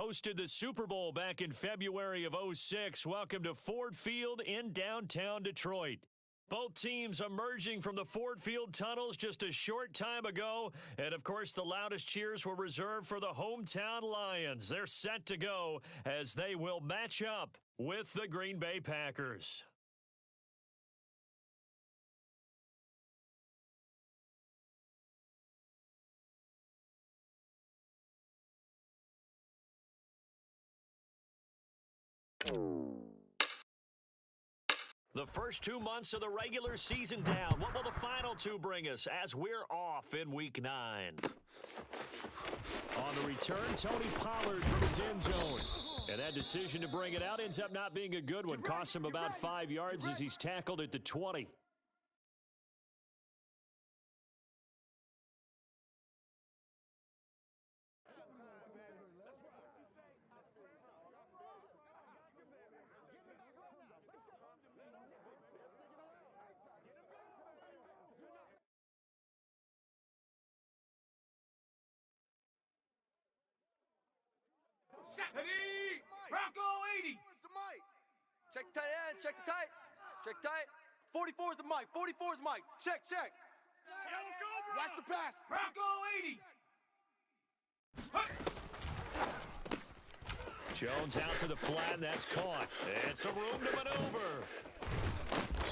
hosted the Super Bowl back in February of '06. Welcome to Ford Field in downtown Detroit. Both teams emerging from the Ford Field tunnels just a short time ago. And, of course, the loudest cheers were reserved for the hometown Lions. They're set to go as they will match up with the Green Bay Packers. The first 2 months of the regular season down. What will the final two bring us as we're off in Week 9? On the return, Tony Pollard from his end zone. And that decision to bring it out ends up not being a good one. Costs him about 5 yards as he's tackled at the 20. Ready? Bronco 80. Where's the mic? Check the tight end. Check the tight. Check tight. 44 is the mic. 44 is the mic. Check. Watch the pass. Bronco 80. Jones out to the flat, and that's caught. And some room to maneuver.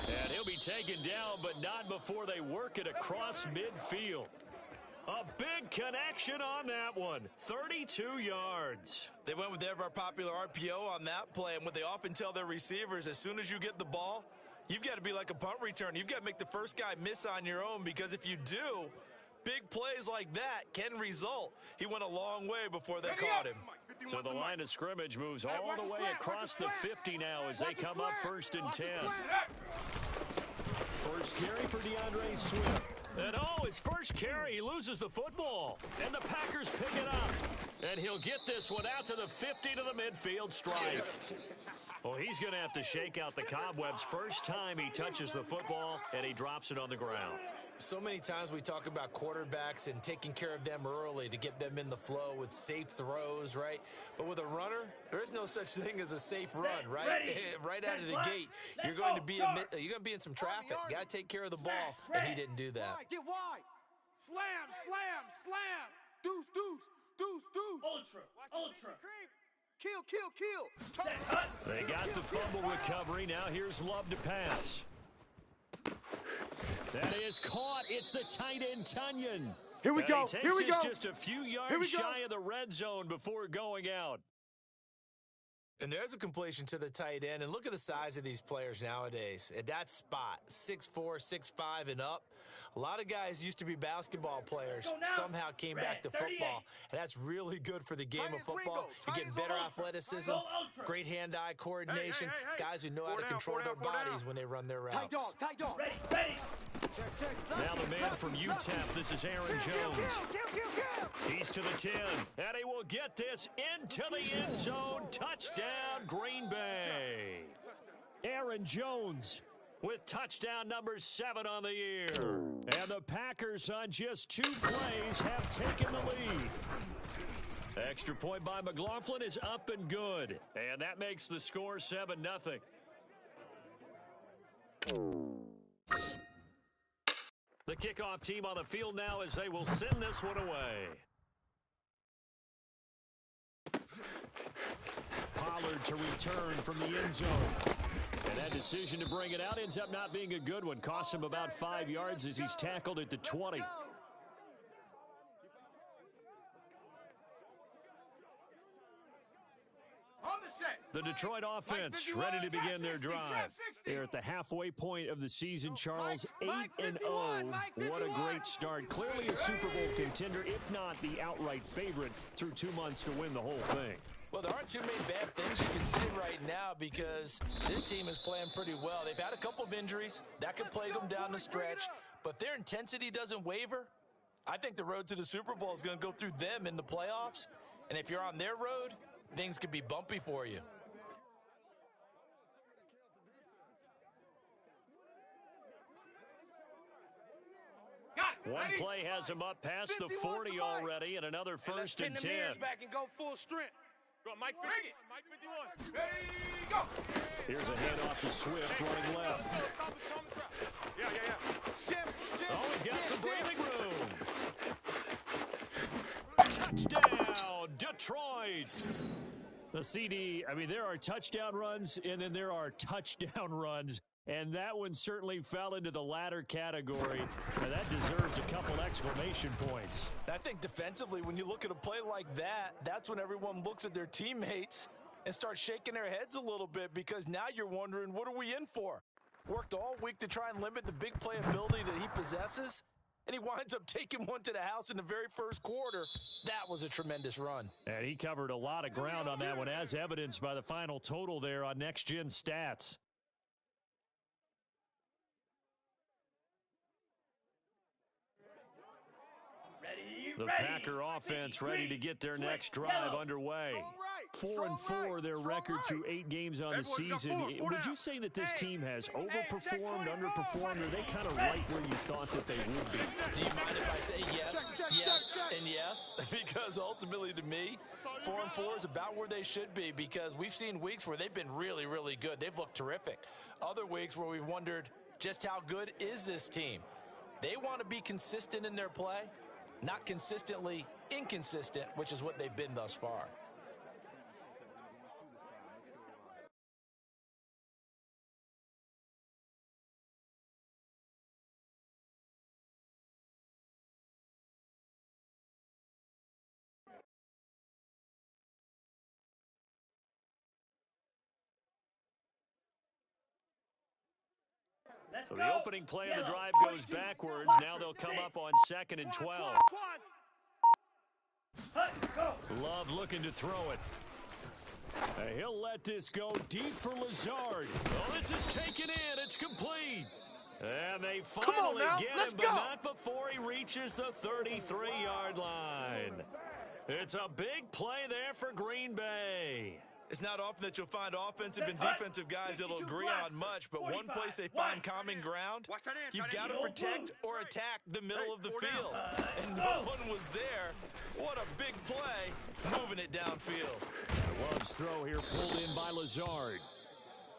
And he'll be taken down, but not before they work it across midfield. A big connection on that one. 32 yards. They went with the ever-popular RPO on that play, and what they often tell their receivers, as soon as you get the ball, you've got to be like a punt return. You've got to make the first guy miss on your own, because if you do, big plays like that can result. He went a long way before they caught him. So the line of scrimmage moves all the way across the 50 now as they come up 1st and 10. First carry for DeAndre Swift. And his first carry, he loses the football. And the Packers pick it up. And he'll get this one out to the 50 to the midfield stripe. Well, he's going to have to shake out the cobwebs first time he touches the football, and he drops it on the ground. So many times we talk about quarterbacks and taking care of them early to get them in the flow with safe throws, right? But with a runner, there is no such thing as a safe run, right? Right out of the gate, you're going to be in some traffic. Got to take care of the ball, and he didn't do that. Get wide. Slam. Deuce. Ultra. Kill. They got the fumble recovery. Now here's Love to pass. That is caught. It's the tight end, Tunyon. Here we go. Just a few yards shy of the red zone before going out. And there's a completion to the tight end. And look at the size of these players nowadays. At that spot, 6'4", 6'5", and up. A lot of guys used to be basketball players, somehow came back to football. And that's really good for the game of football. You're getting better athleticism, great hand-eye coordination, guys who know how to control their bodies when they run their routes. Tight dog. Ready. Now the man from UTEP, this is Aaron Jones. He's to the 10, and he will get this into the end zone. Touchdown, Green Bay. Aaron Jones with touchdown number 7 on the year. And the Packers on just 2 plays have taken the lead. Extra point by McLaughlin is up and good. And that makes the score 7-0. The kickoff team on the field now as they will send this one away. Pollard to return from the end zone. And that decision to bring it out ends up not being a good one. Costs him about 5 yards as he's tackled at the 20. The Detroit offense ready to begin their drive. They're at the halfway point of the season, Charles, 8-0. What a great start. Clearly a Super Bowl contender, if not the outright favorite, through 2 months to win the whole thing. Well, there aren't too many bad things you can see right now because this team is playing pretty well. They've had a couple of injuries. That could plague them down the stretch. But their intensity doesn't waver. I think the road to the Super Bowl is going to go through them in the playoffs. And if you're on their road, things could be bumpy for you. One play has him up past the 40 already, and another 1st and 10. Back and go full strength. Go on, Mike 51. Mike 51. Ready, go. Here's a handoff to Swift running left. Yeah. Oh, he's got some breathing room. Touchdown, Detroit. The CD, I mean, there are touchdown runs, and then there are touchdown runs. And that one certainly fell into the latter category. And that deserves a couple exclamation points. I think defensively, when you look at a play like that, that's when everyone looks at their teammates and starts shaking their heads a little bit, because now you're wondering, what are we in for? Worked all week to try and limit the big play ability that he possesses, and he winds up taking one to the house in the very first quarter. That was a tremendous run. And he covered a lot of ground on that one, as evidenced by the final total there on Next Gen Stats. The Packer offense ready to get their next drive underway. 4-4 their record through 8 games on the season. Would you say that this team has overperformed, underperformed, or are they kind of right where you thought that they would be? Do you mind if I say yes, and yes? Because ultimately to me, 4-4 is about where they should be, because we've seen weeks where they've been really, really good. They've looked terrific. Other weeks where we've wondered just how good is this team. They want to be consistent in their play, not consistently inconsistent, which is what they've been thus far. So the opening play of the drive goes backwards. Now they'll come up on 2nd and 12. Love looking to throw it. He'll let this go deep for Lazard. Oh, this is taken in. It's complete. And they finally get him, but not before he reaches the 33-yard line. It's a big play there for Green Bay. It's not often that you'll find offensive and defensive guys that'll agree on much, but one place they find common ground, you've got to protect or attack the middle of the field. And no one was there. What a big play, moving it downfield. Love's throw here pulled in by Lazard.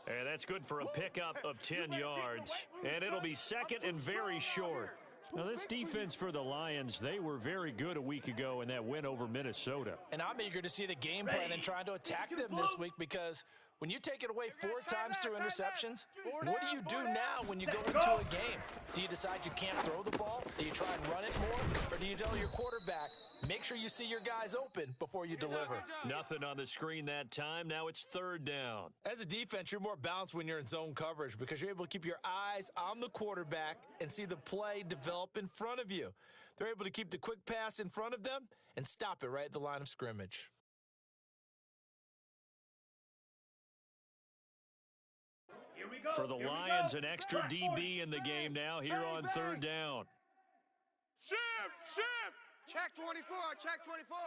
And that's good for a pickup of 10 yards. And it'll be 2nd and very short. Now, this defense for the Lions, they were very good a week ago in that win over Minnesota. And I'm eager to see the game plan and trying to attack them this week, because when you take it away 4 times through interceptions, what do you do now when you go into a game? Do you decide you can't throw the ball? Do you try and run it more? Or do you tell your quarterback, make sure you see your guys open before you deliver? Nothing on the screen that time. Now it's 3rd down. As a defense, you're more balanced when you're in zone coverage, because you're able to keep your eyes on the quarterback and see the play develop in front of you. They're able to keep the quick pass in front of them and stop it right at the line of scrimmage. For the Lions, an extra DB in the game now here on 3rd down. Shift. Check 24, check 24.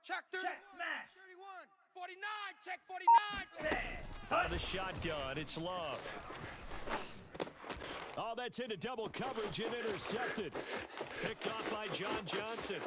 Check 30. Check smash. 31. 49, check 49. Out of the shotgun, it's Love. Oh, that's into double coverage and intercepted. Picked off by John Johnson.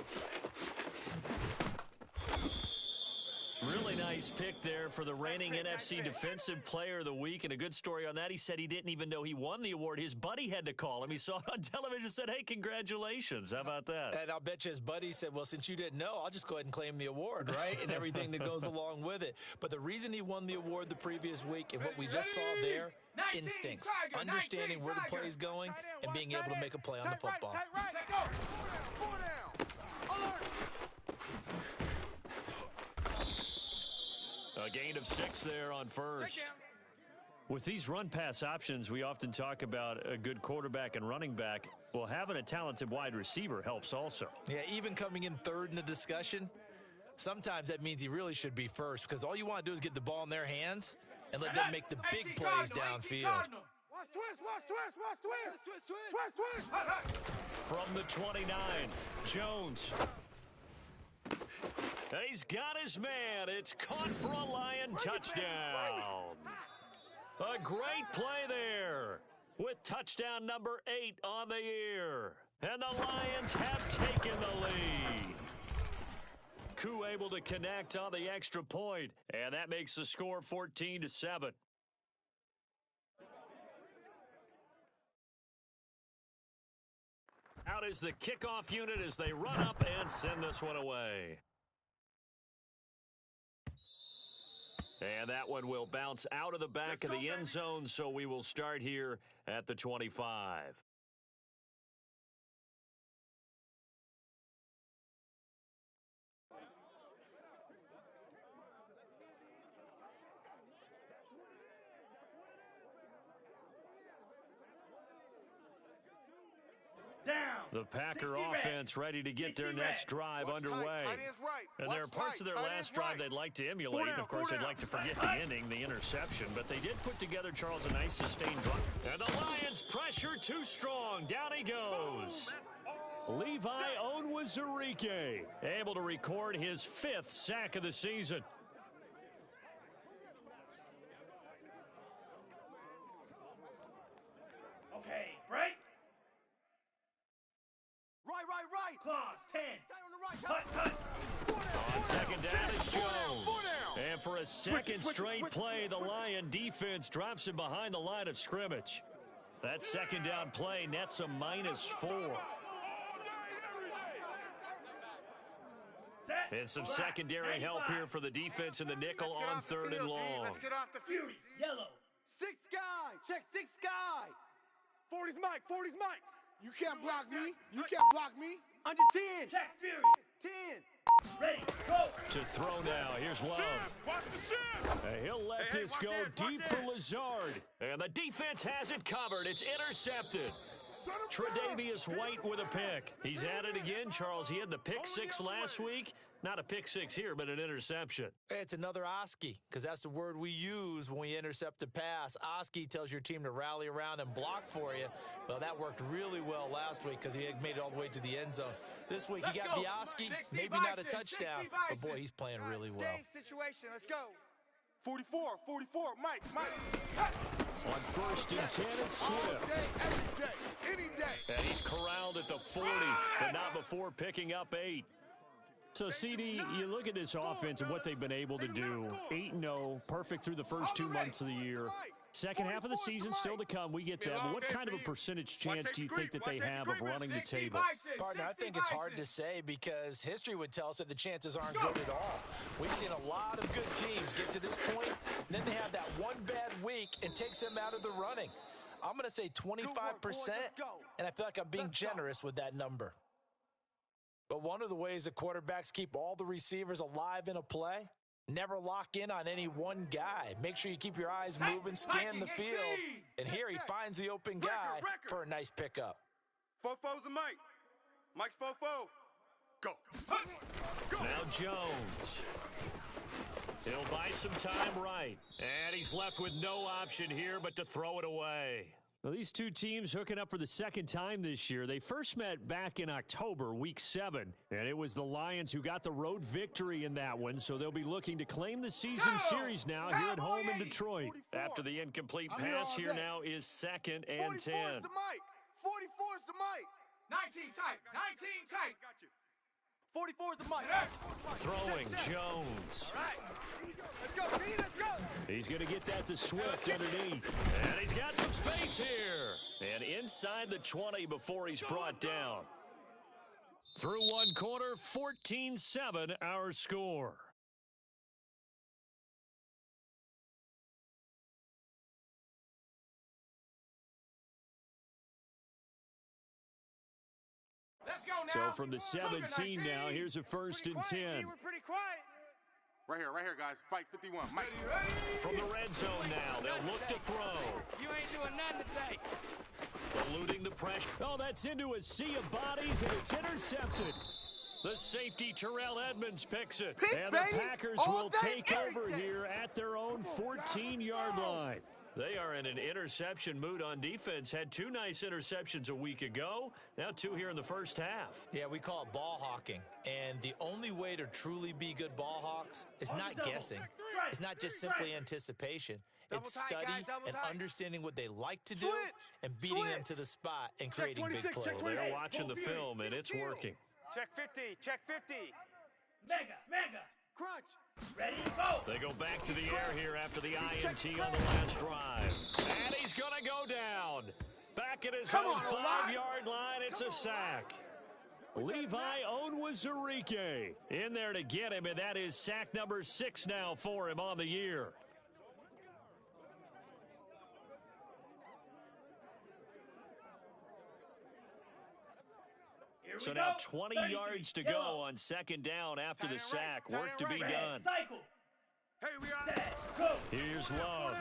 Really nice pick there for the reigning NFC Defensive Player of the Week. And a good story on that, he said he didn't even know he won the award. His buddy had to call him. He saw it on television and said, hey, congratulations. How about that? And I'll bet you his buddy said, well, since you didn't know, I'll just go ahead and claim the award, right? And everything that goes along with it. But the reason he won the award the previous week and what we just saw there, instincts, understanding where the play is going and being able to make a play on the football. A gain of 6 there on 1st. With these run-pass options, we often talk about a good quarterback and running back. Well, having a talented wide receiver helps also. Yeah, even coming in 3rd in the discussion, sometimes that means he really should be 1st, because all you want to do is get the ball in their hands and let them make the big plays downfield. Watch twist. From the 29, Jones. He's got his man. It's caught for a Lion touchdown. A great play there with touchdown number 8 on the year. And the Lions have taken the lead. Koo able to connect on the extra point, and that makes the score 14-7. Out is the kickoff unit as they run up and send this one away. And that one will bounce out of the back of the end zone, so we will start here at the 25. The Packer offense ready to get their next drive underway. And there are parts of their last drive they'd like to emulate. And of course, they'd like to forget the ending, the interception. But they did put together, Charles, a nice sustained drive. And the Lions pressure too strong. Down he goes. Levi Onwuzurike able to record his 5th sack of the season. Okay, break. Right. Clause 10. On the right. Cut. On second down, it's Jones. And for a second straight play, the Lion defense drops him behind the line of scrimmage. That second down play nets a -4. And some secondary help here for the defense in the nickel on 3rd and long. Let's get off the field. Fury, yellow. 6th guy. Check 6th guy. 40's Mike. You can't block me. Under 10. Check Fury. 10. Ready, go. To throw now, here's Love. And he'll let this go deep for Lazard. And the defense has it covered. It's intercepted. Tre'Davious White with a pick. He's at it again, Charles. He had the pick 6 last week. Not a pick 6 here, but an interception. It's another Oski, because that's the word we use when we intercept a pass. Oski tells your team to rally around and block for you. Well, that worked really well last week because he had made it all the way to the end zone. This week he got the Oski, maybe not a touchdown, but boy, he's playing really well. Situation. Let's go. 44. Mike. On 1st and 10, it's Swift. Every day, any day. And he's corralled at the 40, but not before picking up 8. So, CD, you look at this offense and what they've been able to do. 8-0, perfect through the first 2 months of the year. Second half of the season still to come. We get that. But what kind of a percentage chance do you think that they have of running the table? Partner, I think it's hard to say because history would tell us that the chances aren't good at all. We've seen a lot of good teams get to this point, and then they have that one bad week and takes them out of the running. I'm going to say 25%, and I feel like I'm being generous with that number. But one of the ways that quarterbacks keep all the receivers alive in a play, never lock in on any one guy. Make sure you keep your eyes moving, scan the field. And here he finds the open guy for a nice pickup. Fofo's a Mike. Mike's Fofo. Go. Now Jones. He'll buy some time right. And he's left with no option here but to throw it away. Well, these two teams hooking up for the second time this year. They first met back in October, week 7, and it was the Lions who got the road victory in that one, so they'll be looking to claim the season series now here at home in Detroit. After the incomplete pass, here now is 2nd and 10. 44's the Mike. 44's the Mike. 19 tight. 19 tight. Got you. 44's the Mike. Throwing Jones. All right. Let's go, B. Let's go. He's going to get that to Swift underneath. And he's got some space here. And inside the 20 before he's brought down. Through one quarter, 14-7 our score. Let's go now. So from the 17 now, here's a 1st and 10. We're pretty quiet. Right here, guys. Fight 51. Mike. From the red zone now, they'll look to throw. You ain't doing nothing today. Eluding the pressure. Oh, that's into a sea of bodies, and it's intercepted. The safety, Terrell Edmonds, picks it. Pick, And the baby. Packers All will day, take over every day. here at their own 14-yard line. They are in an interception mood on defense. Had 2 nice interceptions a week ago. Now 2 here in the first half. Yeah, we call it ball hawking. And the only way to truly be good ball hawks is not guessing. It's not just simply anticipation. It's Double tight, study guys, double and tight. understanding what they like to do Switch. and beating them to the spot and creating big 26, plays. check They're 28. watching the film, and it's working. Check 50. Check 50. Mega. They go back to the air here after the INT on the last drive. And he's going to go down. Back at his own 5-yard line, it's a sack. Levi Onwuzurike in there to get him, and that is sack number 6 now for him on the year. So now 20 yards to go on second down after the sack. Work to be done. Hey, we are. Here's Love.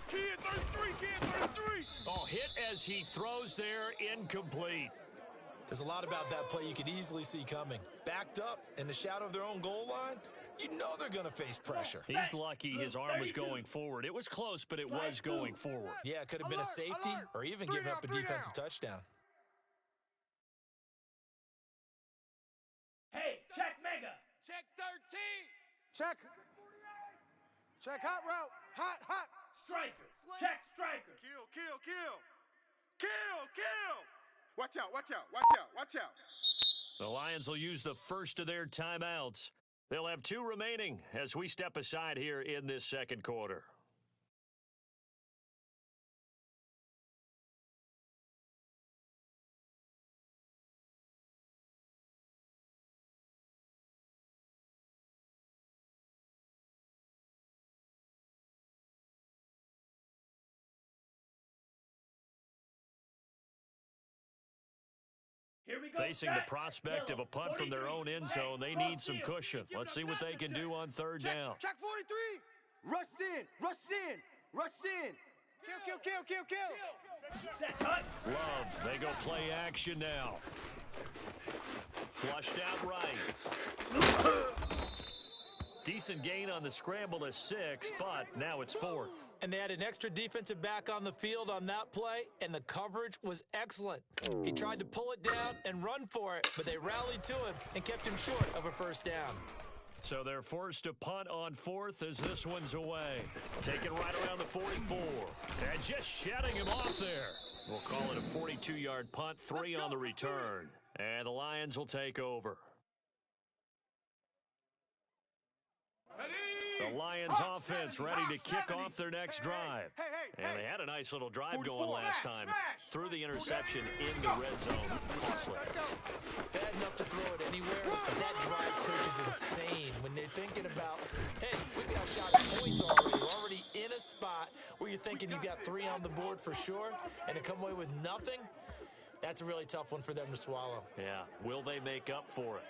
Kid 33, kid 33. Oh, hit as he throws there, incomplete. There's a lot about that play you could easily see coming. Backed up in the shadow of their own goal line, you know they're going to face pressure. He's lucky his arm was going forward. It was close, but it was going forward. Yeah, it could have been a safety or even giving up a defensive touchdown. Hey, check Mega. Check 13. Check. Check hot route. Hot, hot. Strikers. Check striker. Kill, kill, kill. Kill, kill. Watch out, watch out, watch out, watch out. The Lions will use the first of their timeouts. They'll have 2 remaining as we step aside here in this second quarter. Here we go. Facing the prospect of a punt from their own end zone, they need some cushion. Let's see what they can do on third down. Check 43. Rush in. Rush in. Rush in. Kill, kill, kill, kill, kill. Set, cut. Love, they go play action now. Flushed out right. Decent gain on the scramble to 6, but now it's 4th. And they had an extra defensive back on the field on that play, and the coverage was excellent. He tried to pull it down and run for it, but they rallied to him and kept him short of a first down. So they're forced to punt on 4th as this one's away. Taken right around the 44. And just shutting him off there. We'll call it a 42-yard punt, 3 on the return. And the Lions will take over. The Lions offense ready to kick off their next drive. And they had a nice little drive going last time. Threw the interception in the red zone. Costly. Bad enough to throw it anywhere, but that drives coaches insane when they're thinking about, hey, we've got a shot at points already. We're already in a spot where you're thinking you got 3 on the board for sure, and to come away with nothing, that's a really tough one for them to swallow. Yeah. Will they make up for it?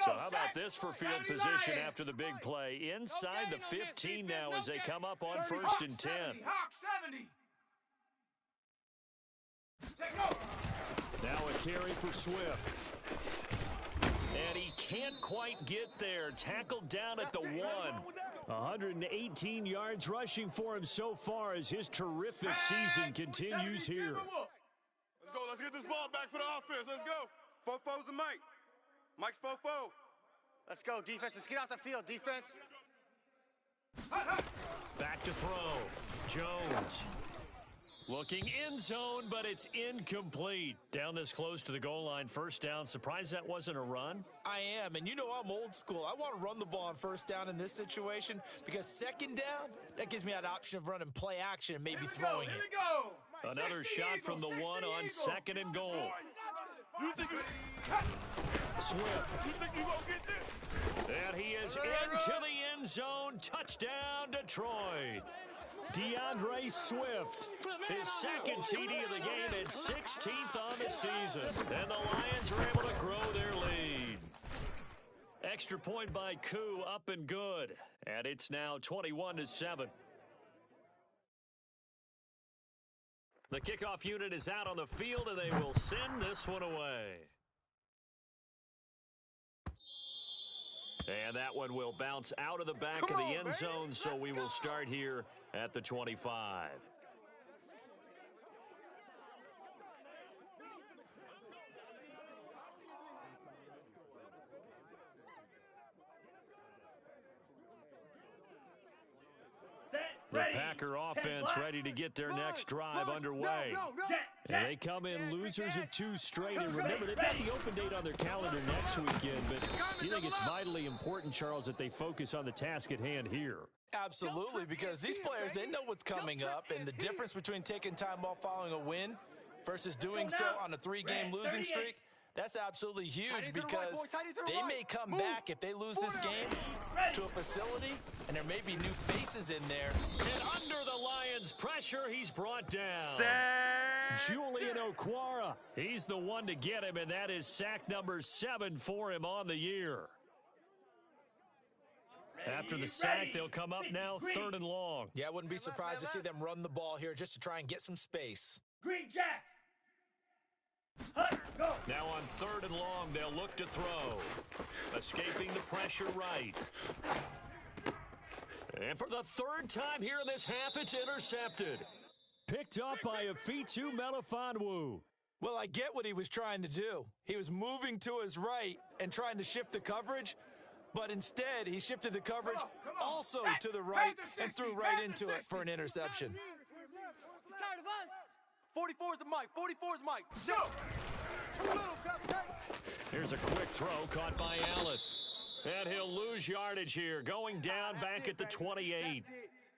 So how about this for field position after the big play? Inside the 15 now as they come up on 1st and 10. Hawk 70. Now a carry for Swift. And he can't quite get there. Tackled down at the 1. 118 yards rushing for him so far as his terrific season continues here. Let's go, let's get this ball back for the offense, let's go. Fofo's and Mike. Mike's Fofo. Let's go, defense. Let's get out the field, defense. Back to throw. Jones. Looking end zone, but it's incomplete. Down this close to the goal line, first down. Surprised that wasn't a run? I am, and you know I'm old school. I want to run the ball on first down in this situation because second down, that gives me that option of running play action and maybe throwing it. Here we go. Another shot from the 1 on 2nd and goal. Swift. And he is into the end zone. Touchdown, Detroit. DeAndre Swift, his 2nd TD of the game and 16th on the season. And the Lions are able to grow their lead. Extra point by Koo, up and good. And it's now 21-7. The kickoff unit is out on the field, and they will send this one away. And that one will bounce out of the back of the end zone, so we will start here at the 25. Set. The Packer offense ready to get their next drive underway. And they come in losers of 2 straight. And remember, they've got the open date on their calendar next weekend. But you think it's vitally important, Charles, that they focus on the task at hand here? Absolutely, because these players, they know what's coming up. And the difference between taking time off following a win versus doing so on a 3-game losing streak, that's absolutely huge because they may come back if they lose this game to a facility, and there may be new faces in there. And under the Lions' pressure, he's brought down. Julian Okwara. He's the one to get him, and that is sack number 7 for him on the year. After the sack, they'll come up now 3rd and long. Yeah, I wouldn't be surprised to see them run the ball here just to try and get some space. Green Jacks. Now on 3rd and long, they'll look to throw. Escaping the pressure right. And for the 3rd time here in this half, it's intercepted. Picked up by Afitu Melifonwu. Well, I get what he was trying to do. He was moving to his right and trying to shift the coverage, but instead he shifted the coverage also to the right and threw right into it for an interception. He's tired of us. 44 is the mic. 44 is Mike. Too little, Captain. Here's a quick throw caught by Allen. And he'll lose yardage here, going down back at the 28.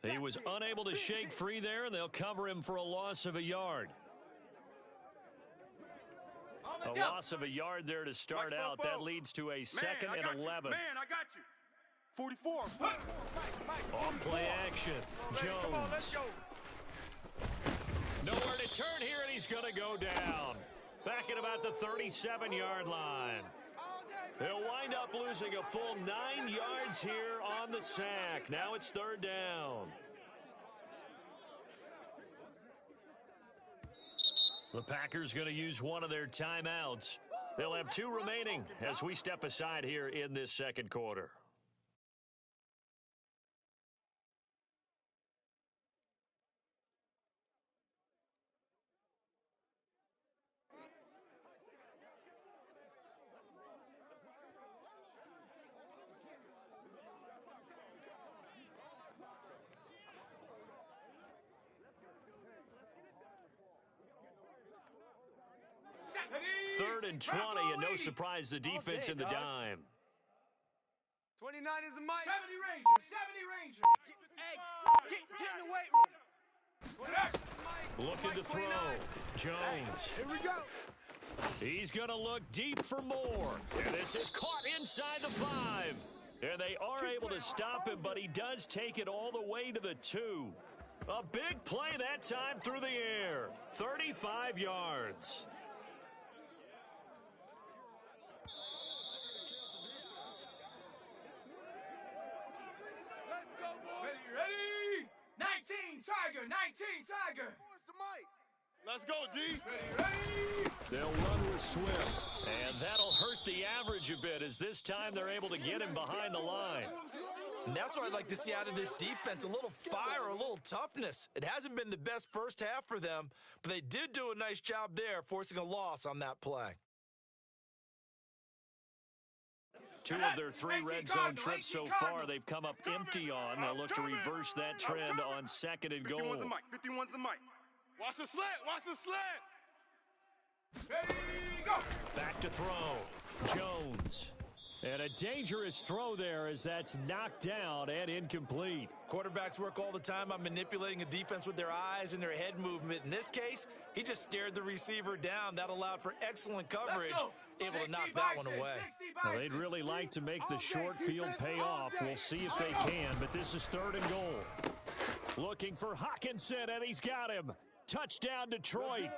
He was unable to shake free there, and they'll cover him for a loss of a yard. A loss of a yard there to start out. That leads to a 2nd and 11. Man, I got you. 44. Off play action. Jones. Nowhere to turn here, and he's going to go down. Back at about the 37-yard line. He'll wind up losing a full 9 yards here on the sack. Now it's 3rd down. The Packers going to use one of their timeouts. They'll have 2 remaining as we step aside here in this 2nd quarter. Third and 20, and no surprise, the defense in the dime. 29 is the mic. 70 Ranger. 70 Ranger. Get in the weight room. Looking to throw. Jones. Here we go. He's going to look deep for more. And this is caught inside the 5. And they are able to stop him, but he does take it all the way to the 2. A big play that time through the air. 35 yards. Ready? 19 Tiger. 19 Tiger. Where's the mic? Let's go, D. Ready? They'll run with Swift. And that'll hurt the average a bit as this time they're able to get him behind the line. And that's what I'd like to see out of this defense, a little fire, a little toughness. It hasn't been the best first half for them, but they did do a nice job there, forcing a loss on that play. 2 of their 3 red zone trips so far, they've come up empty on. They'll look to reverse that trend on 2nd and goal. 51's the mic. 51's the mic. Watch the slant. Watch the slant. Ready? Go. Back to throw. Jones. And a dangerous throw there as that's knocked down and incomplete. Quarterbacks work all the time on manipulating a defense with their eyes and their head movement. In this case, he just stared the receiver down. That allowed for excellent coverage, able to knock that one away. Well, they'd really like to make the short field pay off. We'll see if they can, but this is 3rd and goal. Looking for Hockenson, and he's got him. Touchdown, Detroit.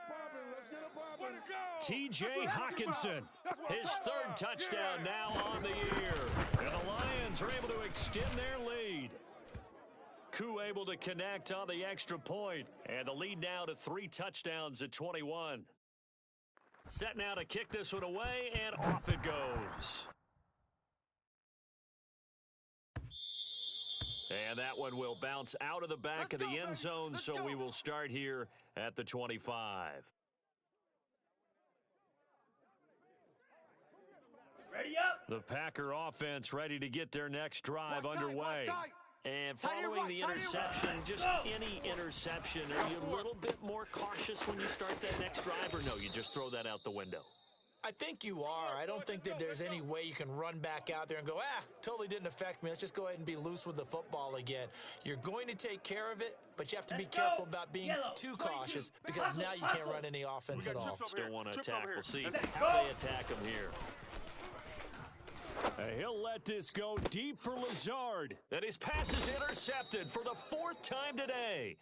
T.J. Hockenson, his 3rd touchdown now on the year. And the Lions are able to extend their lead. Koo able to connect on the extra point. And the lead now to 3 touchdowns at 21. Set now to kick this one away, and off it goes. And that one will bounce out of the back of the end zone, so we will start here at the 25. Ready up. The Packer offense ready to get their next drive underway. And following the interception, just any interception, are you a little bit more cautious when you start that next drive, or no, you just throw that out the window? I think you are. I don't think that there's any way you can run back out there and go, totally didn't affect me. Let's just go ahead and be loose with the football again. You're going to take care of it, but you have to be careful about being too cautious because now you can't run any offense at all. Still want to attack. We'll see how they attack him here. He'll let this go deep for Lazard. And his pass is intercepted for the 4th time today.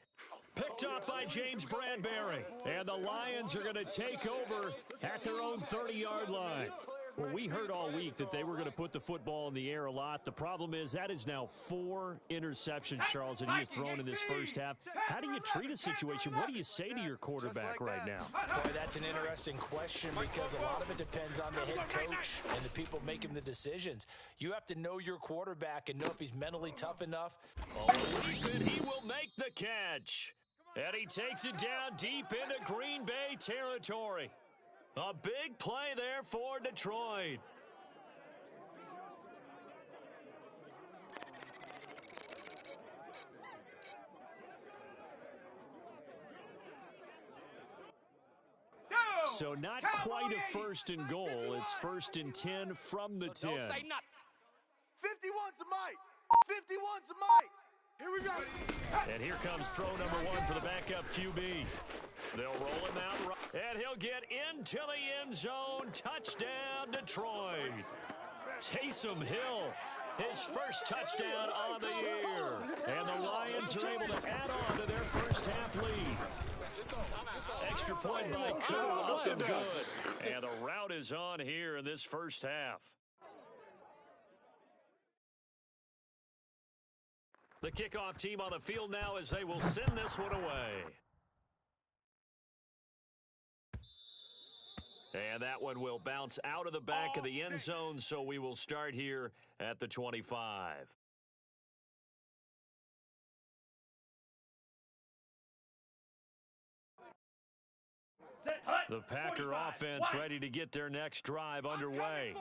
Picked up by James Bradbury. And the Lions are going to take over at their own 30-yard line. Well, we heard all week that they were going to put the football in the air a lot. The problem is that is now 4 interceptions, Charles, that he has thrown in this first half. How do you treat a situation? What do you say to your quarterback right now? Boy, that's an interesting question because a lot of it depends on the head coach and the people making the decisions. You have to know your quarterback and know if he's mentally tough enough. And he will make the catch. And he takes it down deep into Green Bay territory. A big play there for Detroit. So not quite a 1st and goal. It's 1st and 10 from the 10. Don't say nothing. 51's the mic. 51's the mic. Here we go. And here comes throw number 1 for the backup QB. They'll roll him out, and he'll get into the end zone. Touchdown, Detroit. Taysom Hill, his first touchdown on the year. And the Lions are able to add on to their first half lead. Extra point by 2, looking good. And the route is on here in this first half. The kickoff team on the field now as they will send this one away. And that one will bounce out of the back of the end zone, so we will start here at the 25. The Packer offense ready to get their next drive underway.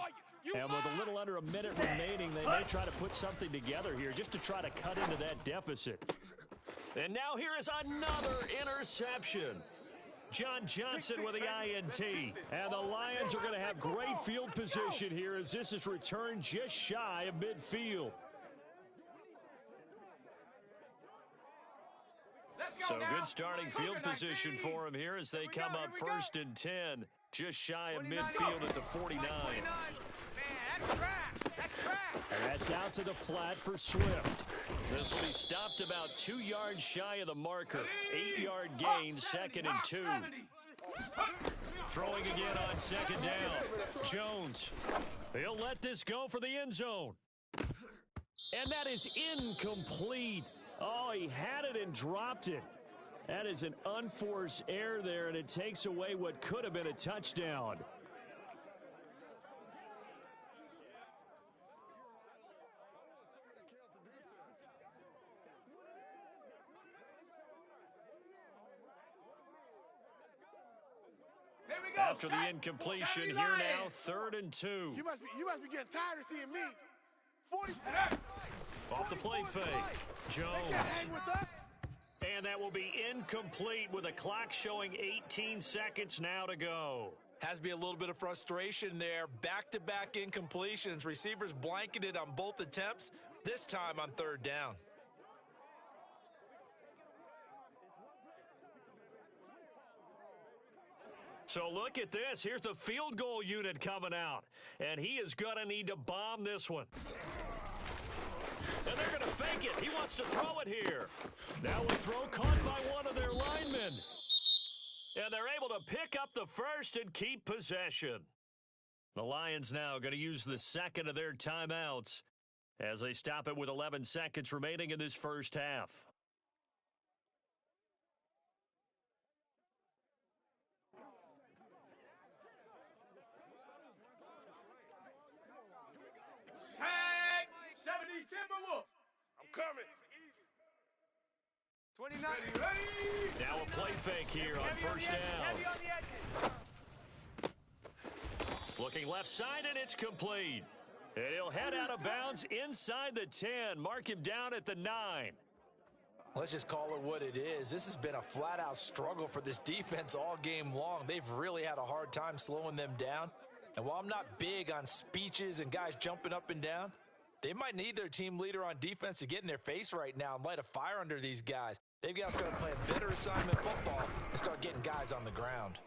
And with a little under a minute remaining, they may try to put something together here just to try to cut into that deficit. And now here is another interception. John Johnson with the INT. And the Lions are going to have great field position here as this is returned just shy of midfield. So good starting field position for him here as they come up 1st and 10, just shy of midfield at the 49. And that's out to the flat for Swift. This will be stopped about 2 yards shy of the marker. 8-yard gain, 2nd and 2. Throwing again on 2nd down. Jones. He'll let this go for the end zone. And that is incomplete. Oh, he had it and dropped it. That is an unforced error there, and it takes away what could have been a touchdown. After the incompletion, here now, 3rd and 2. You must be getting tired of seeing me. 40. Off the play fake. Jones. Hang with us. And that will be incomplete with a clock showing 18 seconds now to go. Has to be a little bit of frustration there. Back-to-back incompletions. Receivers blanketed on both attempts, this time on 3rd down. So look at this. Here's the field goal unit coming out. And he is going to need to bomb this one. And they're going to fake it. He wants to throw it here. Now a throw caught by one of their linemen. And they're able to pick up the first and keep possession. The Lions now going to use the 2nd of their timeouts as they stop it with 11 seconds remaining in this first half. Tag 70 Timberwolf. I'm coming. 29. Ready. Now a play fake here on 1st down. Heavy on the edges. Looking left side, and it's complete. And he'll head out of bounds inside the 10. Mark him down at the 9. Let's just call it what it is. This has been a flat-out struggle for this defense all game long. They've really had a hard time slowing them down. And while I'm not big on speeches and guys jumping up and down, they might need their team leader on defense to get in their face right now and light a fire under these guys. They've got to start playing better assignment football and start getting guys on the ground.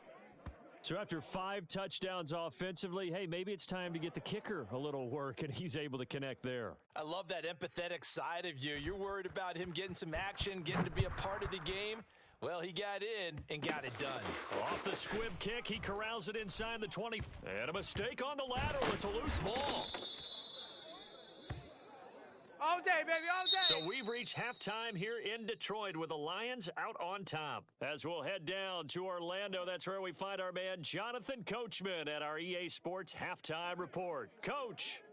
So after 5 touchdowns offensively, hey, maybe it's time to get the kicker a little work, and he's able to connect there. I love that empathetic side of you. You're worried about him getting some action, getting to be a part of the game. Well, he got in and got it done. Off the squib kick, he corrals it inside the 20. And a mistake on the lateral. It's a loose ball. All day, baby, all day. So we've reached halftime here in Detroit with the Lions out on top. As we'll head down to Orlando, that's where we find our man Jonathan Coachman at our EA Sports Halftime Report. Coach.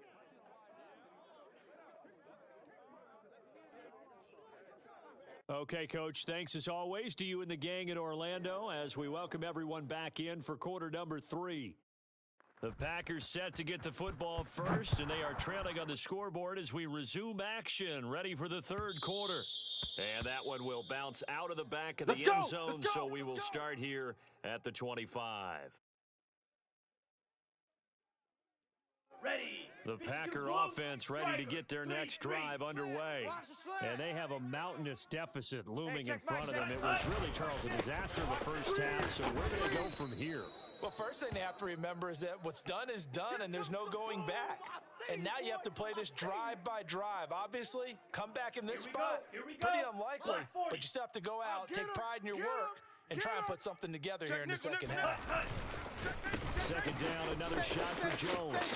Okay, Coach, thanks as always to you and the gang in Orlando as we welcome everyone back in for quarter number 3. The Packers set to get the football first, and they are trailing on the scoreboard as we resume action, ready for the third quarter. And that one will bounce out of the back of the end zone, so we will start here at the 25. Ready. The Packer offense ready to get their next drive underway. And they have a mountainous deficit looming in front of them. It was really, Charles, a disaster in the first half, so where do they go from here? Well, first thing they have to remember is that what's done is done, and there's no going back. And now you have to play this drive by drive. Obviously, come back in this spot, pretty unlikely. But you still have to go out, take pride in your work, and try and put something together here in the second half. Second down, another shot for Jones.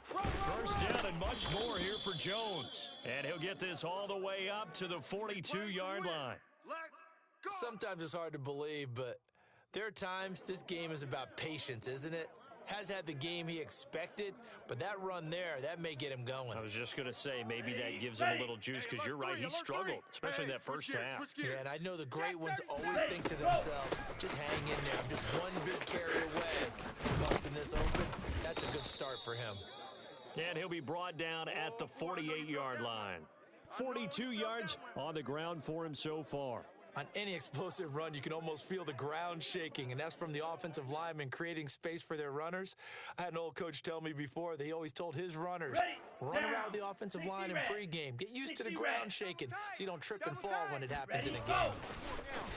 First down and much more here for Jones. And he'll get this all the way up to the 42-yard line. Sometimes it's hard to believe, but there are times this game is about patience, isn't it? Has had the game he expected, but that run there, that may get him going. I was just going to say, maybe that gives him a little juice, because you're right, he struggled, especially in that first half. Yeah, and I know the great ones always think to themselves, just hang in there. I'm just one big carry away. Busting this open, that's a good start for him. And he'll be brought down at the 48-yard line. 42 yards on the ground for him so far. On any explosive run, you can almost feel the ground shaking, and that's from the offensive linemen creating space for their runners. I had an old coach tell me before that he always told his runners, run around the offensive line in pregame. Get used to the ground shaking so you don't trip and fall when it happens in a game.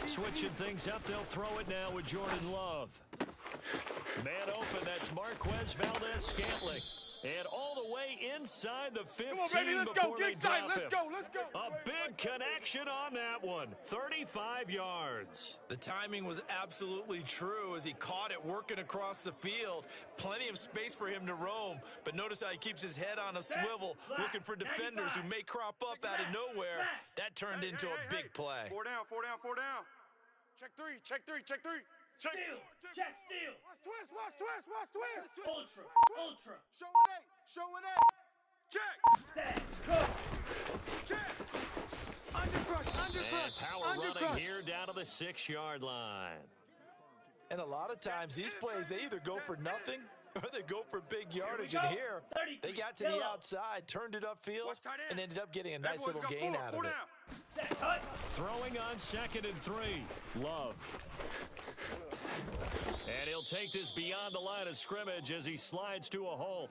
Switching things up, they'll throw it now with Jordan Love. Man open, that's Marquez Valdez-Scantling. And all the way inside the 15 Come on, baby, let's before go. they Get tight. drop Let's him. go. Let's go. A big connection on that one. 35 yards. The timing was absolutely true as he caught it working across the field. Plenty of space for him to roam, but notice how he keeps his head on a swivel, looking for defenders who may crop up out of nowhere. That turned into a big play. 4 down, 4 down, 4 down. Check three. Check three. Check three. Check. Steal. Check steal. Watch twist. Watch twist. Watch twist. Ultra. Ultra. Show an 8. Show an 8. Check. Set. Go. Check. And power running here down to the 6-yard line. And a lot of times these plays, they either go for nothing or they go for big yardage. And here, they got to the outside, turned it upfield, and ended up getting a nice little gain out of it. Set. Cut. Throwing on 2nd and 3. Love. And he'll take this beyond the line of scrimmage as he slides to a halt.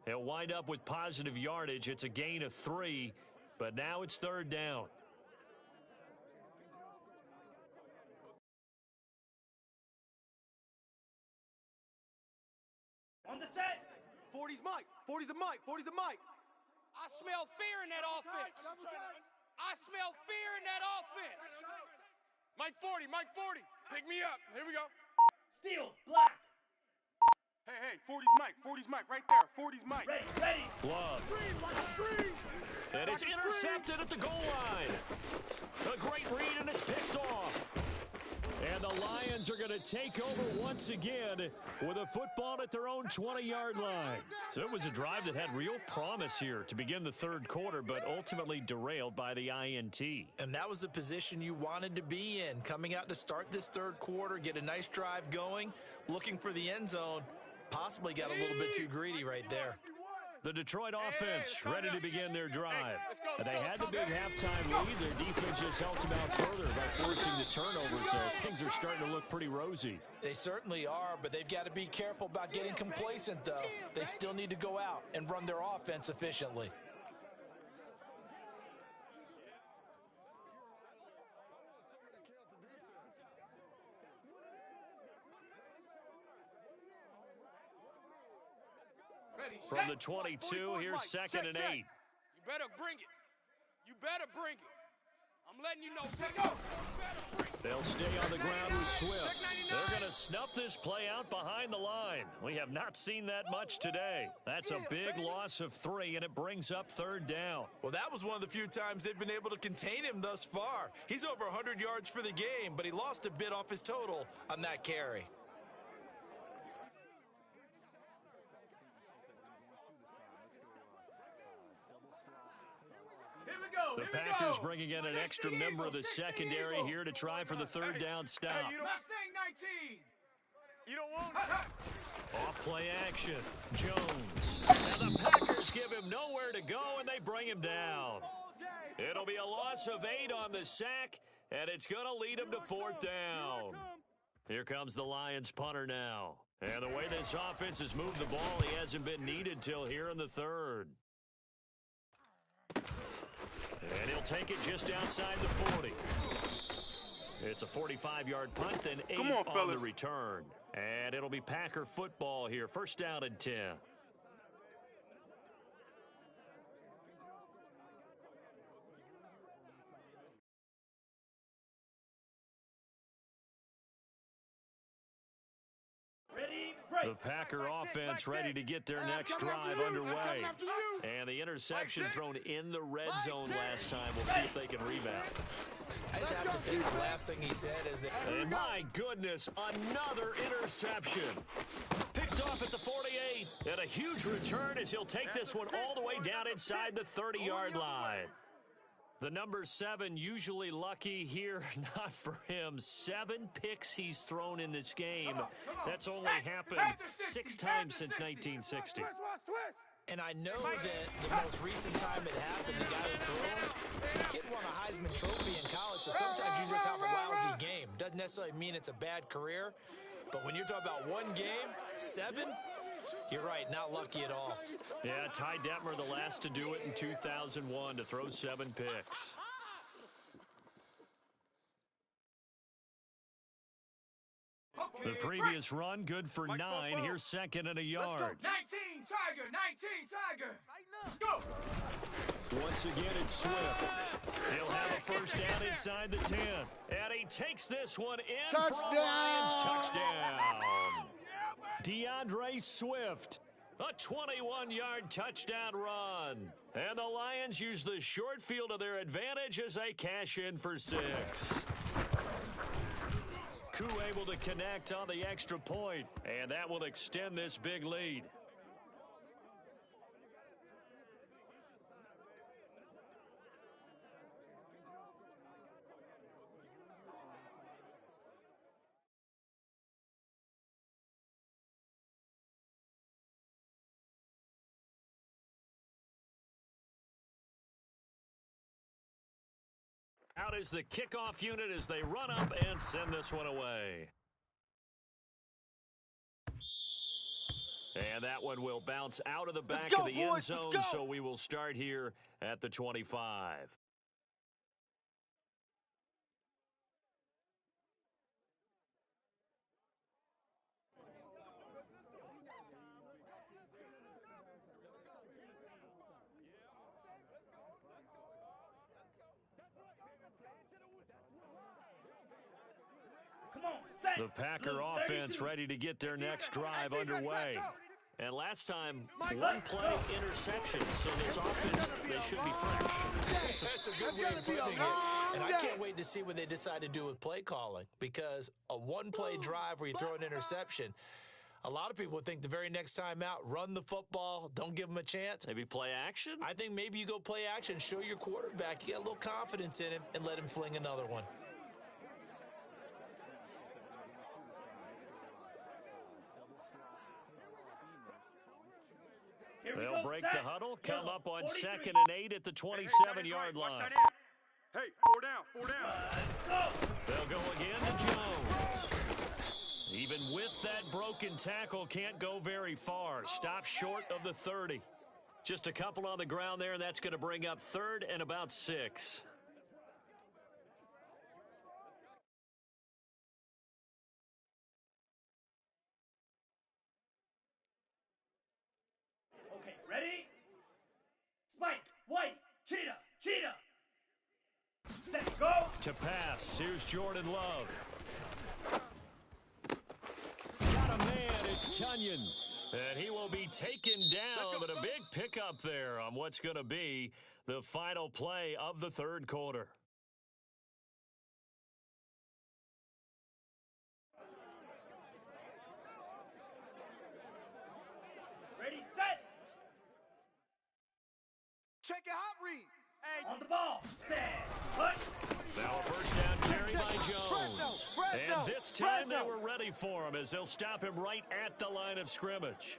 He'll wind up with positive yardage. It's a gain of 3, but now it's 3rd down. On the set. 40's Mike. 40's the Mike. 40's the Mike. I smell fear in that offense. I smell fear in that offense. Mike 40. Mike 40. Pick me up. Here we go. Steal. Black. Hey, 40's Mike. 40's Mike right there. 40's Mike. Ready. Ready. Love. And it's intercepted at the goal line. A great read, and it's picked off. And the Lions are going to take over once again with a football at their own 20-yard line. So it was a drive that had real promise here to begin the 3rd quarter, but ultimately derailed by the INT. And that was the position you wanted to be in, coming out to start this 3rd quarter, get a nice drive going, looking for the end zone. Possibly got a little bit too greedy right there. The Detroit offense ready to begin their drive. Let's They had the big halftime lead. Their defense just helped them out further by forcing the turnover, so things are starting to look pretty rosy. They certainly are, but they've got to be careful about getting complacent, though. They still need to go out and run their offense efficiently. From the 22, here's second and 8. You better bring it. You better bring it. I'm letting you know. You better bring it. They'll stay on the ground with Swift. They're going to snuff this play out behind the line. We have not seen that much today. That's a big loss of 3, and it brings up third down. Well, that was one of the few times they've been able to contain him thus far. He's over 100 yards for the game, but he lost a bit off his total on that carry. The Packers bringing in an extra member of the secondary here to try for the third down stop. Mustang 19. You don't want it. Off play action. Jones. And the Packers give him nowhere to go, and they bring him down. It'll be a loss of 8 on the sack, and it's going to lead him to fourth down. Here comes the Lions punter now. And the way this offense has moved the ball, he hasn't been needed till here in the third. And he'll take it just outside the 40. It's a 45-yard punt, then 8 on the return. And it'll be Packer football here. First down and 10. The Packer offense ready to get their next drive underway. And the interception thrown in the red zone last time. We'll see if they can rebound. I just have to think the last thing he said is that... And my goodness, another interception. Picked off at the 48. And a huge return as he'll take this one all the way down inside the 30-yard line. The number 7 usually lucky here, not for him. 7 picks he's thrown in this game. That's only happened 6 times since 1960. And I know that the most recent time it happened, the guy who threw him, he won a Heisman Trophy in college, so sometimes you just have a lousy game. Doesn't necessarily mean it's a bad career, but when you're talking about one game, 7, you're right, not lucky at all. Yeah, Ty Detmer, the last to do it in 2001, to throw 7 picks. The previous run, good for 9. Here's second and a yard. 19, Tiger, 19, Tiger. Go. Once again, it's Swift. He'll have a first down inside the 10. And he takes this one in for a Lions touchdown. DeAndre Swift, a 21-yard touchdown run. And the Lions use the short field to their advantage as they cash in for 6. Koo able to connect on the extra point, and that will extend this big lead. Out is the kickoff unit as they run up and send this one away. And that one will bounce out of the back of the end zone, so we will start here at the 25. The Packer offense ready to get their next drive underway. And last time, 1 play interception, so this offense, they should be fresh. That's a good way of putting it. And I can't wait to see what they decide to do with play calling, because a 1-play drive where you throw an interception, a lot of people would think the very next time out, run the football, don't give them a chance. Maybe play action? I think maybe you go play action, show your quarterback, you get a little confidence in him, and let him fling another one. They'll break the huddle, come up on 2nd and 8 at the 27-yard line. Watch that in. Hey, 4 down, 4 down. They'll go again to Jones. Even with that broken tackle, can't go very far. Stop short of the 30. Just a couple on the ground there, and that's going to bring up 3rd and about 6. Okay, ready? Spike, white, cheetah. Set, go. To pass, here's Jordan Love. Got a man, it's Tunyon. And he will be taken down, but a big pickup there on what's going to be the final play of the 3rd quarter. Ready, set. Check it, hot read. Hey. On the ball, set, push. Now a first down carry by Jones. And this time they were ready for him as they'll stop him right at the line of scrimmage.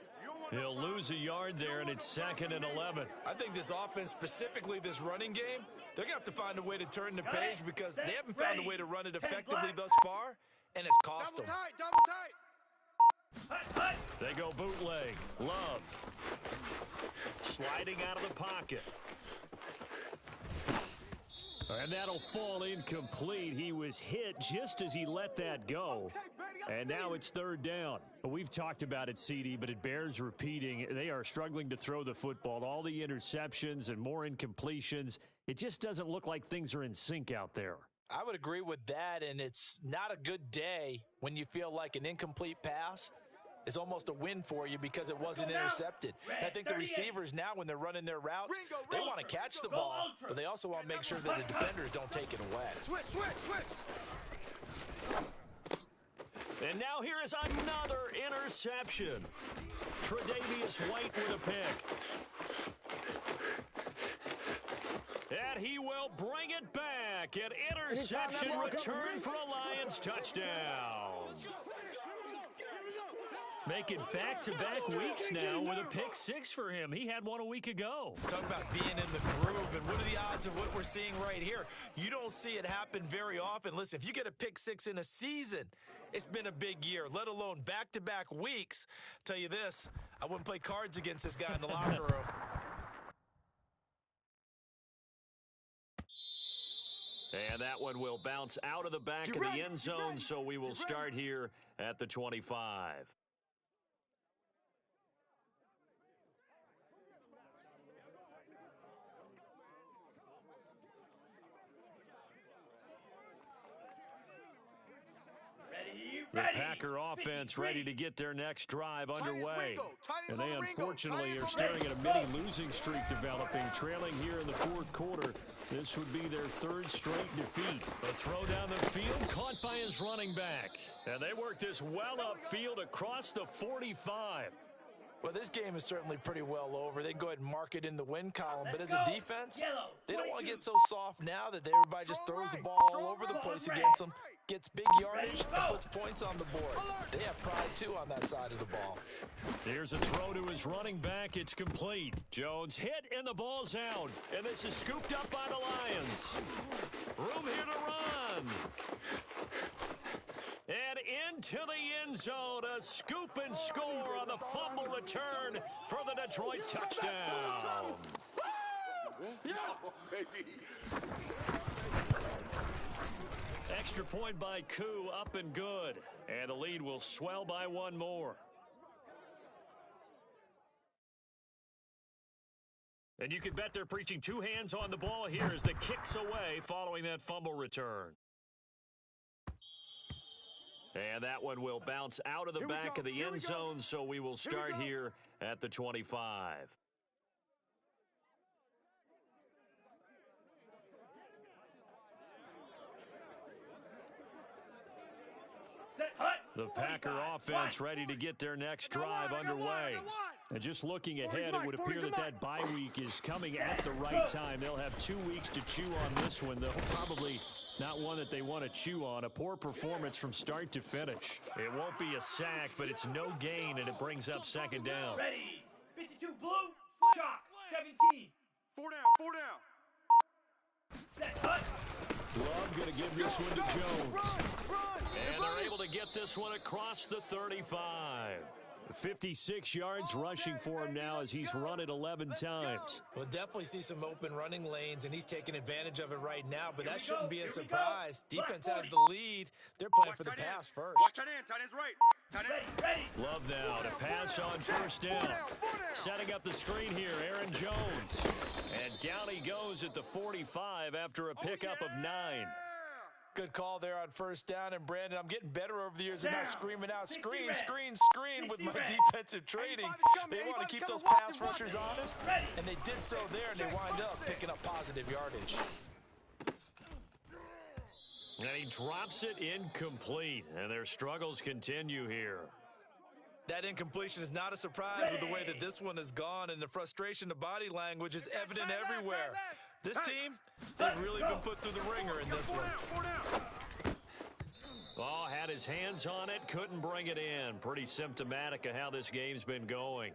He'll lose a yard there, and it's 2nd and 11. I think this offense, specifically this running game, they're going to have to find a way to turn the page because they haven't found a way to run it effectively thus far, and it's cost them. Double tight. They go bootleg. Love. Sliding out of the pocket. And that'll fall incomplete. He was hit just as he let that go. And now it's 3rd down. We've talked about it, CD, but it bears repeating. They are struggling to throw the football. All the interceptions and more incompletions. It just doesn't look like things are in sync out there. I would agree with that, and it's not a good day when you feel like an incomplete pass is almost a win for you because it wasn't intercepted. And I think the receivers now, when they're running their routes, they want to catch the ball, but they also want to make sure that the defenders don't take it away. Switch. And now here is another interception. Tre'Davious White with a pick. And he will bring it back. An interception return for a Lions touchdown. Making back-to-back weeks now with a pick 6 for him. He had one a week ago. Talk about being in the groove, and what are the odds of what we're seeing right here? You don't see it happen very often. Listen, if you get a pick 6 in a season, it's been a big year, let alone back-to-back weeks. Tell you this, I wouldn't play cards against this guy in the locker room. And that one will bounce out of the back of the end zone, so we will start here at the 25. The Packer offense ready to get their next drive underway. And they unfortunately are staring at a mini losing streak developing, trailing here in the 4th quarter. This would be their 3rd straight defeat. A throw down the field caught by his running back. And they work this well upfield across the 45. Well, this game is certainly pretty well over. They can go ahead and mark it in the win column. But as a defense, they don't want to get so soft now that everybody just throws the ball all over the place against them, gets big yardage, and puts points on the board. They have pride, too, on that side of the ball. Here's a throw to his running back. It's complete. Jones hit, and the ball's out. And this is scooped up by the Lions. Room here to run. And into the end zone, a scoop and score on the fumble return for the Detroit touchdown. Extra point by Koo, up and good. And the lead will swell by one more. And you can bet they're preaching 2 hands on the ball here as the kick's away following that fumble return. And that one will bounce out of the back of the end zone, so we will start here at the 25. The Packer offense ready to get their next drive underway. And just looking ahead, it would appear that that bye week is coming at the right time. They'll have 2 weeks to chew on this one. They'll probably not one that they want to chew on. A poor performance from start to finish. It won't be a sack, but it's no gain, and it brings up 2nd down. Ready, 52, 22 blue, chalk, 17. 4 down, 4 down. Set, hut. Love going to give this one to Jones. And they're able to get this one across the 35. 56 yards rushing for him now as he's run it 11 times. We'll definitely see some open running lanes, and he's taking advantage of it right now, but that shouldn't be a surprise. Defense has the lead. They're playing for the pass first. Watch tight end. Tight end's right. Tight end. Ready. Love now to pass on first down. Setting up the screen here, Aaron Jones. And down he goes at the 45 after a pickup of 9. Good call there on first down, and Brandon, I'm getting better over the years of not screaming out, screen with my defensive training. They want to keep those pass rushers honest, and they did so there, and they wind up picking up positive yardage. And he drops it incomplete, and their struggles continue here. That incompletion is not a surprise with the way that this one has gone, and the frustration, the body language is evident everywhere. This team, they've really been put through the ringer in this one. Oh, had his hands on it, couldn't bring it in. Pretty symptomatic of how this game's been going.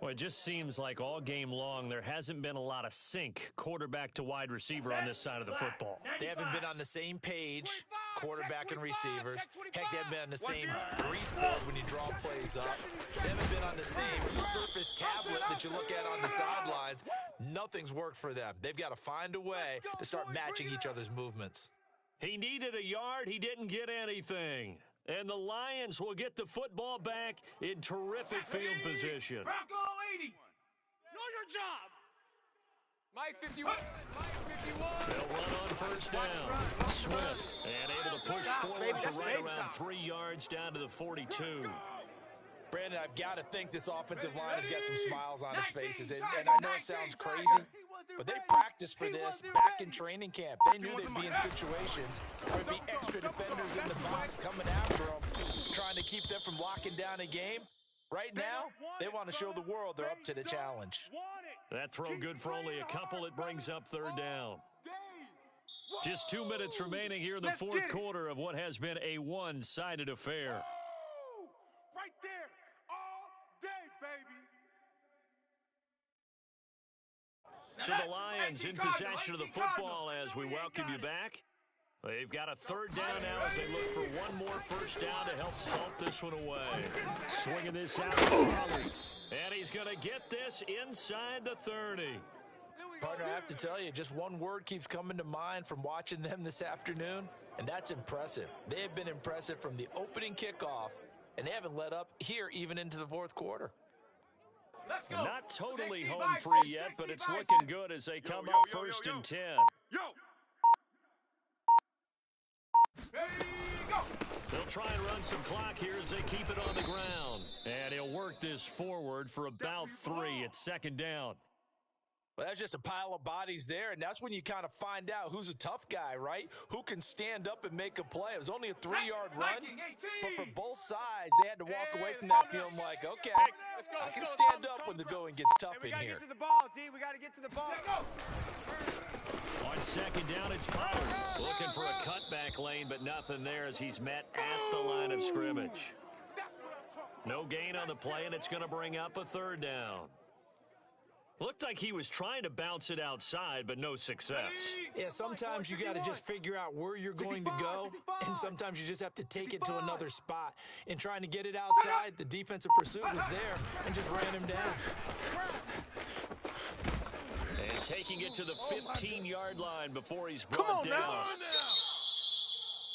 Well, it just seems like all game long there hasn't been a lot of sync quarterback to wide receiver on this side of the football. They haven't been on the same page, quarterback and receivers. Heck, they haven't been on the same grease board when you draw plays up. They haven't been on the same surface tablet that you look at on the sidelines. Nothing's worked for them. They've got to find a way to start matching each other's movements. He needed a yard. He didn't get anything. And the Lions will get the football back in terrific field position. Bronco 80. Know your job. Mike 51. Mike 51. They'll run on first down. Swift and able to push forward for right around 3 yards down to the 42. Brandon, I've got to think this offensive line has got some smiles on its faces. And I know it sounds crazy, but they practiced for this back in training camp. They knew they'd be in situations where there'd be extra defenders in the box coming after them, trying to keep them from locking down a game. Right now, they want to show the world they're up to the challenge. That throw good for only a couple. It brings up third down. Just 2 minutes remaining here in the fourth quarter of what has been a one-sided affair. Right there. All day, baby. So the Lions in possession of the football as we welcome you back. They've got a third down now as they look for one more first down to help salt this one away. Swinging this out to Pollard. And he's going to get this inside the 30. Partner, I have to tell you, just one word keeps coming to mind from watching them this afternoon, and that's impressive. They have been impressive from the opening kickoff, and they haven't let up here even into the fourth quarter. Not totally home free yet, but it's looking good as they come up first and 10. Yo! They'll try and run some clock here as they keep it on the ground. And he'll work this forward for about 3 at second down. Well, that's just a pile of bodies there, and that's when you kind of find out who's a tough guy, right? Who can stand up and make a play. It was only a 3-yard run, but for both sides, they had to walk away from that feeling like, okay, I can stand up when the going gets tough in here. We got to get to the ball, D. We got to get to the ball. On second down, it's Pollard looking for a cutback lane, but nothing there as he's met at the line of scrimmage. No gain on the play, and it's going to bring up a third down. Looked like he was trying to bounce it outside, but no success. Yeah, sometimes you got to just figure out where you're going to go, and sometimes you just have to take it to another spot. In trying to get it outside, the defensive pursuit was there and just ran him down. And taking it to the 15-yard line before he's brought down.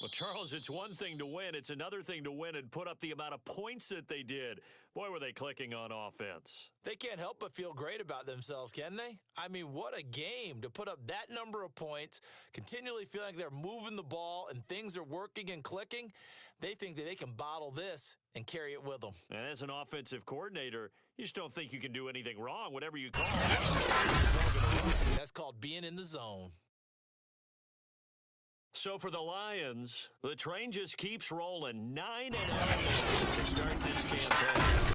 Well, Charles, it's one thing to win. It's another thing to win and put up the amount of points that they did. Boy, were they clicking on offense. They can't help but feel great about themselves, can they? I mean, what a game to put up that number of points, continually feeling like they're moving the ball and things are working and clicking. They think that they can bottle this and carry it with them. And as an offensive coordinator, you just don't think you can do anything wrong, whatever you call it. That's called being in the zone. So for the Lions, the train just keeps rolling. 9-0 to start this campaign.